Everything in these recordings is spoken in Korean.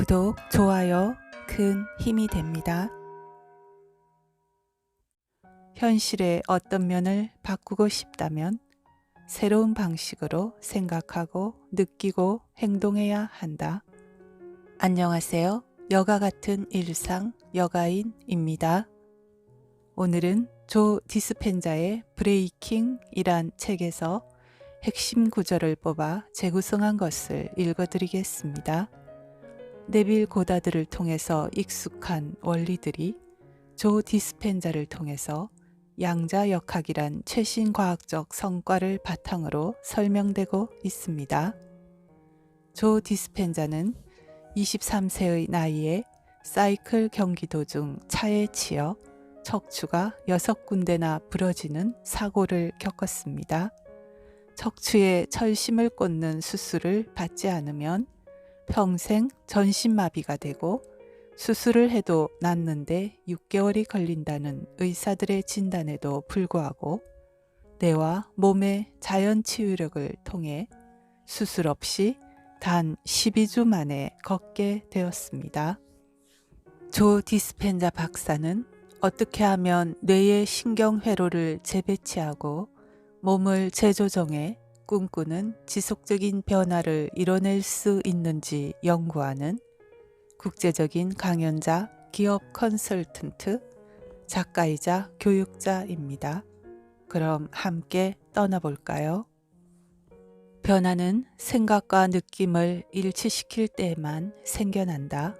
구독, 좋아요 큰 힘이 됩니다. 현실의 어떤 면을 바꾸고 싶다면 새로운 방식으로 생각하고 느끼고 행동해야 한다. 안녕하세요. 여가 같은 일상 여가인입니다. 오늘은 조 디스펜자의 브레이킹이란 책에서 핵심 구절을 뽑아 재구성한 것을 읽어드리겠습니다. 네빌 고다드를 통해서 익숙한 원리들이 조 디스펜자를 통해서 양자역학이란 최신 과학적 성과를 바탕으로 설명되고 있습니다. 조 디스펜자는 23세의 나이에 사이클 경기 도중 차에 치여 척추가 6군데나 부러지는 사고를 겪었습니다. 척추에 철심을 꽂는 수술을 받지 않으면 평생 전신마비가 되고 수술을 해도 낫는데 6개월이 걸린다는 의사들의 진단에도 불구하고 뇌와 몸의 자연 치유력을 통해 수술 없이 단 12주 만에 걷게 되었습니다. 조 디스펜자 박사는 어떻게 하면 뇌의 신경회로를 재배치하고 몸을 재조정해 꿈꾸는 지속적인 변화를 이뤄낼 수 있는지 연구하는 국제적인 강연자, 기업 컨설턴트, 작가이자 교육자입니다. 그럼 함께 떠나볼까요? 변화는 생각과 느낌을 일치시킬 때에만 생겨난다.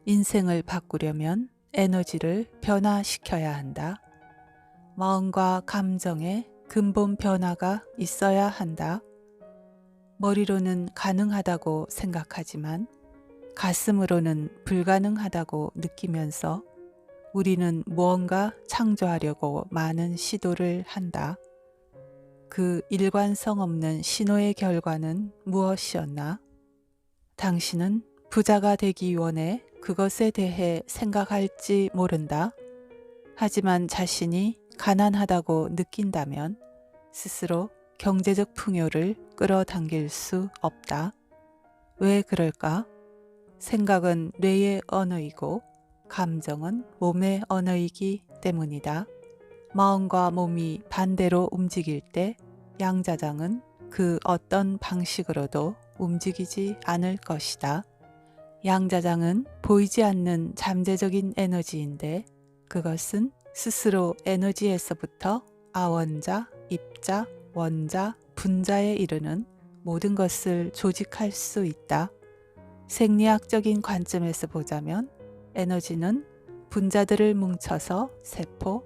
인생을 바꾸려면 에너지를 변화시켜야 한다. 마음과 감정에 근본 변화가 있어야 한다. 머리로는 가능하다고 생각하지만 가슴으로는 불가능하다고 느끼면서 우리는 무언가 창조하려고 많은 시도를 한다. 그 일관성 없는 신호의 결과는 무엇이었나? 당신은 부자가 되기 원해 그것에 대해 생각할지 모른다. 하지만 자신이 가난하다고 느낀다면 스스로 경제적 풍요를 끌어당길 수 없다. 왜 그럴까? 생각은 뇌의 언어이고 감정은 몸의 언어이기 때문이다. 마음과 몸이 반대로 움직일 때 양자장은 그 어떤 방식으로도 움직이지 않을 것이다. 양자장은 보이지 않는 잠재적인 에너지인데 그것은 스스로 에너지에서부터 아원자, 입자, 원자, 분자에 이르는 모든 것을 조직할 수 있다. 생리학적인 관점에서 보자면 에너지는 분자들을 뭉쳐서 세포,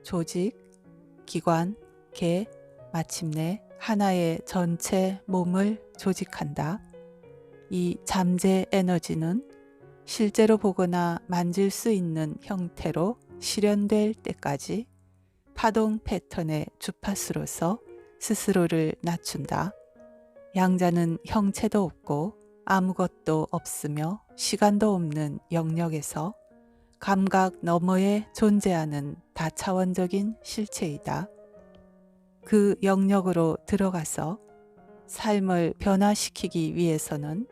조직, 기관, 개, 마침내 하나의 전체 몸을 조직한다. 이 잠재 에너지는 실제로 보거나 만질 수 있는 형태로 실현될 때까지 파동 패턴의 주파수로서 스스로를 낮춘다. 양자는 형체도 없고 아무것도 없으며 시간도 없는 영역에서 감각 너머에 존재하는 다차원적인 실체이다. 그 영역으로 들어가서 삶을 변화시키기 위해서는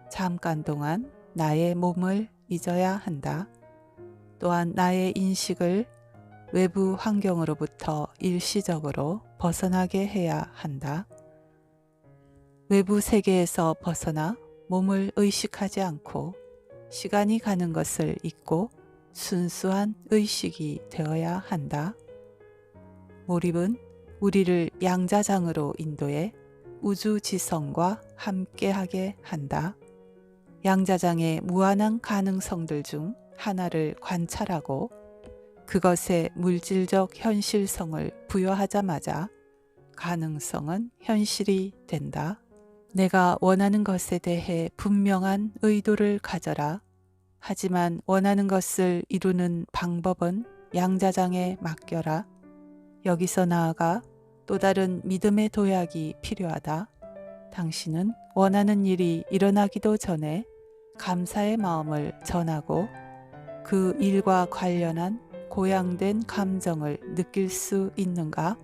잠깐 동안 나의 몸을 잊어야 한다. 또한 나의 인식을 외부 환경으로부터 일시적으로 벗어나게 해야 한다. 외부 세계에서 벗어나 몸을 의식하지 않고 시간이 가는 것을 잊고 순수한 의식이 되어야 한다. 몰입은 우리를 양자장으로 인도해 우주지성과 함께하게 한다. 양자장의 무한한 가능성들 중 하나를 관찰하고 그것의 물질적 현실성을 부여하자마자 가능성은 현실이 된다. 내가 원하는 것에 대해 분명한 의도를 가져라. 하지만 원하는 것을 이루는 방법은 양자장에 맡겨라. 여기서 나아가 또 다른 믿음의 도약이 필요하다. 당신은 원하는 일이 일어나기도 전에 감사의 마음을 전하고 그 일과 관련한 고양된 감정을 느낄 수 있는가?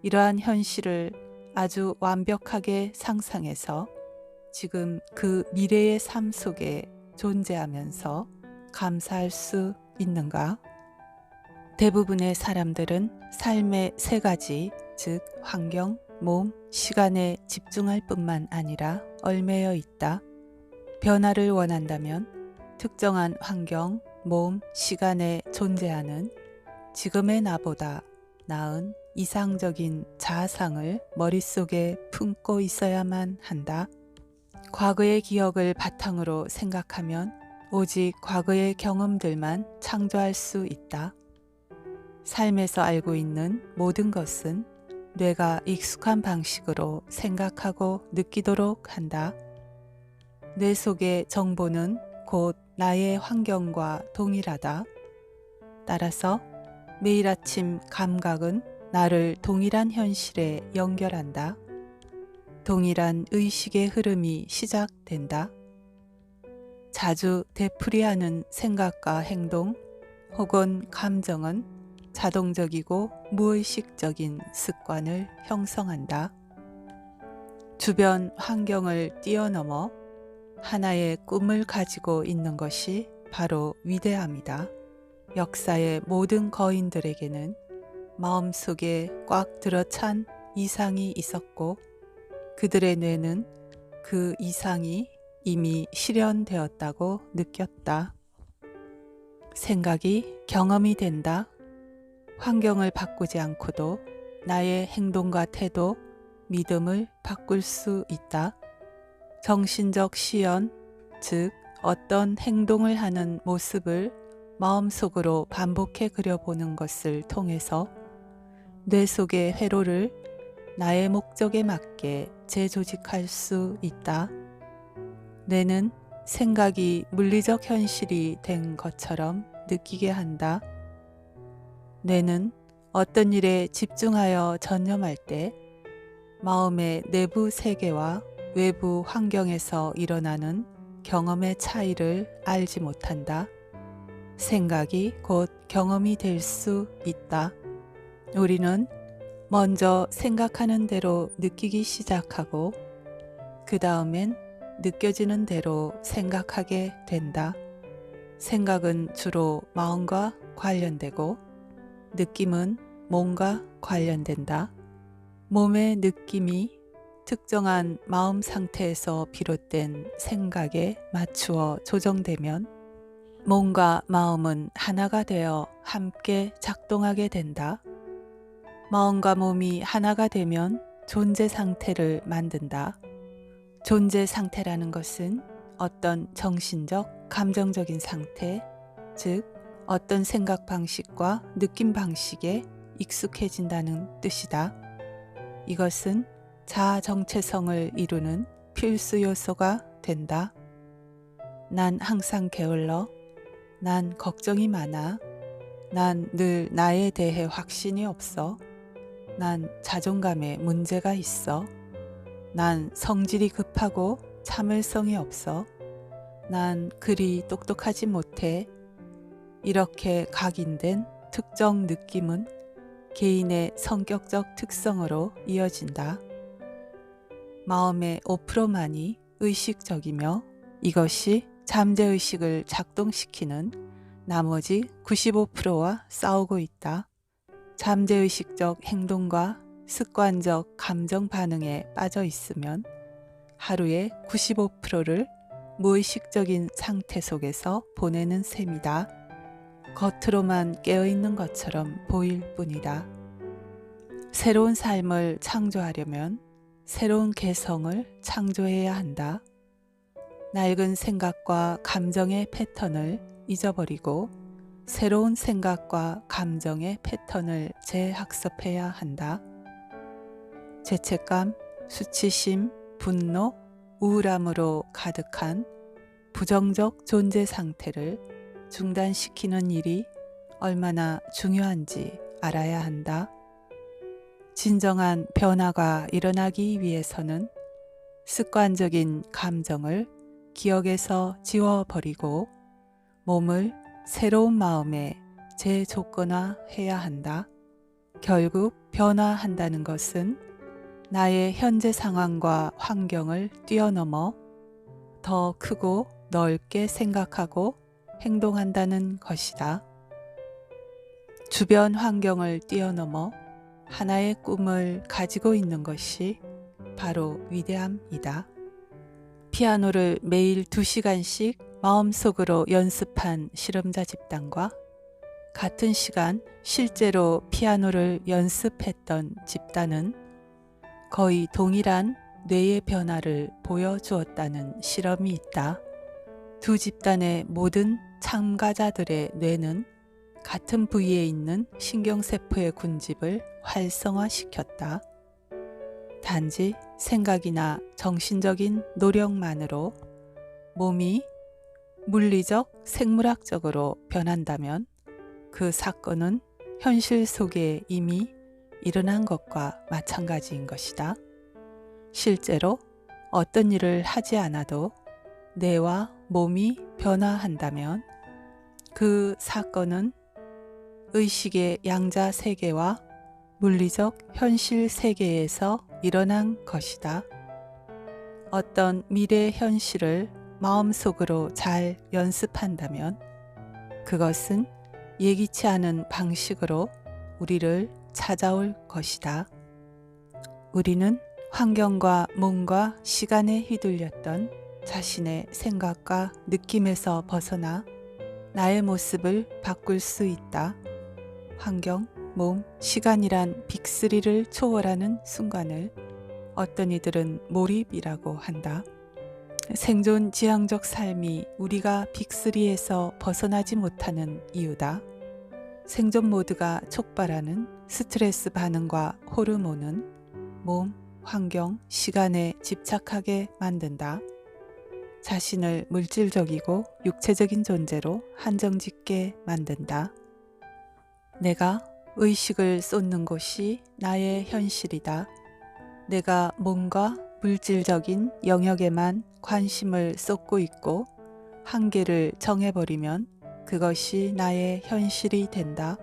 이러한 현실을 아주 완벽하게 상상해서 지금 그 미래의 삶 속에 존재하면서 감사할 수 있는가? 대부분의 사람들은 삶의 세 가지, 즉 환경, 몸, 시간에 집중할 뿐만 아니라 얽매여 있다. 변화를 원한다면 특정한 환경, 몸, 시간에 존재하는 지금의 나보다 나은 이상적인 자아상을 머릿속에 품고 있어야만 한다. 과거의 기억을 바탕으로 생각하면 오직 과거의 경험들만 창조할 수 있다. 삶에서 알고 있는 모든 것은 뇌가 익숙한 방식으로 생각하고 느끼도록 한다. 뇌 속의 정보는 곧 나의 환경과 동일하다. 따라서 매일 아침 감각은 나를 동일한 현실에 연결한다. 동일한 의식의 흐름이 시작된다. 자주 되풀이하는 생각과 행동 혹은 감정은 자동적이고 무의식적인 습관을 형성한다. 주변 환경을 뛰어넘어 하나의 꿈을 가지고 있는 것이 바로 위대함이다. 역사의 모든 거인들에게는 마음속에 꽉 들어찬 이상이 있었고 그들의 뇌는 그 이상이 이미 실현되었다고 느꼈다. 생각이 경험이 된다. 환경을 바꾸지 않고도 나의 행동과 태도, 믿음을 바꿀 수 있다. 정신적 시연, 즉 어떤 행동을 하는 모습을 마음속으로 반복해 그려보는 것을 통해서 뇌 속의 회로를 나의 목적에 맞게 재조직할 수 있다. 뇌는 생각이 물리적 현실이 된 것처럼 느끼게 한다. 뇌는 어떤 일에 집중하여 전념할 때 마음의 내부 세계와 외부 환경에서 일어나는 경험의 차이를 알지 못한다. 생각이 곧 경험이 될 수 있다. 우리는 먼저 생각하는 대로 느끼기 시작하고 그 다음엔 느껴지는 대로 생각하게 된다. 생각은 주로 마음과 관련되고 느낌은 몸과 관련된다. 몸의 느낌이 특정한 마음 상태에서 비롯된 생각에 맞추어 조정되면 몸과 마음은 하나가 되어 함께 작동하게 된다. 마음과 몸이 하나가 되면 존재 상태를 만든다. 존재 상태라는 것은 어떤 정신적, 감정적인 상태, 즉 어떤 생각 방식과 느낌 방식에 익숙해진다는 뜻이다. 이것은 자아 정체성을 이루는 필수 요소가 된다. 난 항상 게을러. 난 걱정이 많아. 난 늘 나에 대해 확신이 없어. 난 자존감에 문제가 있어. 난 성질이 급하고 참을성이 없어. 난 그리 똑똑하지 못해. 이렇게 각인된 특정 느낌은 개인의 성격적 특성으로 이어진다. 마음의 5%만이 의식적이며 이것이 잠재의식을 작동시키는 나머지 95%와 싸우고 있다. 잠재의식적 행동과 습관적 감정 반응에 빠져 있으면 하루의 95%를 무의식적인 상태 속에서 보내는 셈이다. 겉으로만 깨어있는 것처럼 보일 뿐이다. 새로운 삶을 창조하려면 새로운 개성을 창조해야 한다. 낡은 생각과 감정의 패턴을 잊어버리고 새로운 생각과 감정의 패턴을 재학습해야 한다. 죄책감, 수치심, 분노, 우울함으로 가득한 부정적 존재 상태를 중단시키는 일이 얼마나 중요한지 알아야 한다. 진정한 변화가 일어나기 위해서는 습관적인 감정을 기억에서 지워버리고 몸을 새로운 마음에 재조건화해야 한다. 결국 변화한다는 것은 나의 현재 상황과 환경을 뛰어넘어 더 크고 넓게 생각하고 행동한다는 것이다. 주변 환경을 뛰어넘어 하나의 꿈을 가지고 있는 것이 바로 위대함이다. 피아노를 매일 2시간씩 마음속으로 연습한 실험자 집단과 같은 시간 실제로 피아노를 연습했던 집단은 거의 동일한 뇌의 변화를 보여주었다는 실험이 있다. 두 집단의 모든 참가자들의 뇌는 같은 부위에 있는 신경세포의 군집을 활성화시켰다. 단지 생각이나 정신적인 노력만으로 몸이 물리적, 생물학적으로 변한다면 그 사건은 현실 속에 이미 일어난 것과 마찬가지인 것이다. 실제로 어떤 일을 하지 않아도 뇌와 몸이 변화한다면 그 사건은 의식의 양자 세계와 물리적 현실 세계에서 일어난 것이다. 어떤 미래 현실을 마음속으로 잘 연습한다면 그것은 예기치 않은 방식으로 우리를 찾아올 것이다. 우리는 환경과 몸과 시간에 휘둘렸던 자신의 생각과 느낌에서 벗어나 나의 모습을 바꿀 수 있다. 환경, 몸, 시간이란 빅3를 초월하는 순간을 어떤 이들은 몰입이라고 한다. 생존 지향적 삶이 우리가 빅3에서 벗어나지 못하는 이유다. 생존 모드가 촉발하는 스트레스 반응과 호르몬은 몸, 환경, 시간에 집착하게 만든다. 자신을 물질적이고 육체적인 존재로 한정짓게 만든다. 내가 의식을 쏟는 곳이 나의 현실이다. 내가 몸과 물질적인 영역에만 관심을 쏟고 있고 한계를 정해버리면 그것이 나의 현실이 된다.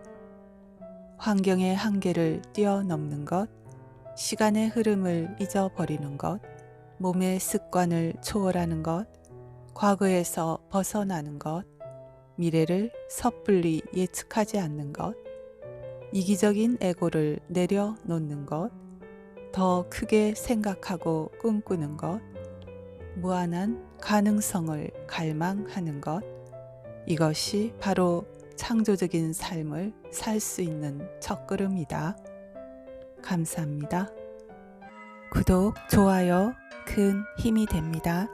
환경의 한계를 뛰어넘는 것, 시간의 흐름을 잊어버리는 것, 몸의 습관을 초월하는 것, 과거에서 벗어나는 것, 미래를 섣불리 예측하지 않는 것, 이기적인 에고를 내려놓는 것, 더 크게 생각하고 꿈꾸는 것, 무한한 가능성을 갈망하는 것, 이것이 바로 창조적인 삶을 살 수 있는 첫걸음이다. 감사합니다. 구독, 좋아요, 큰 힘이 됩니다.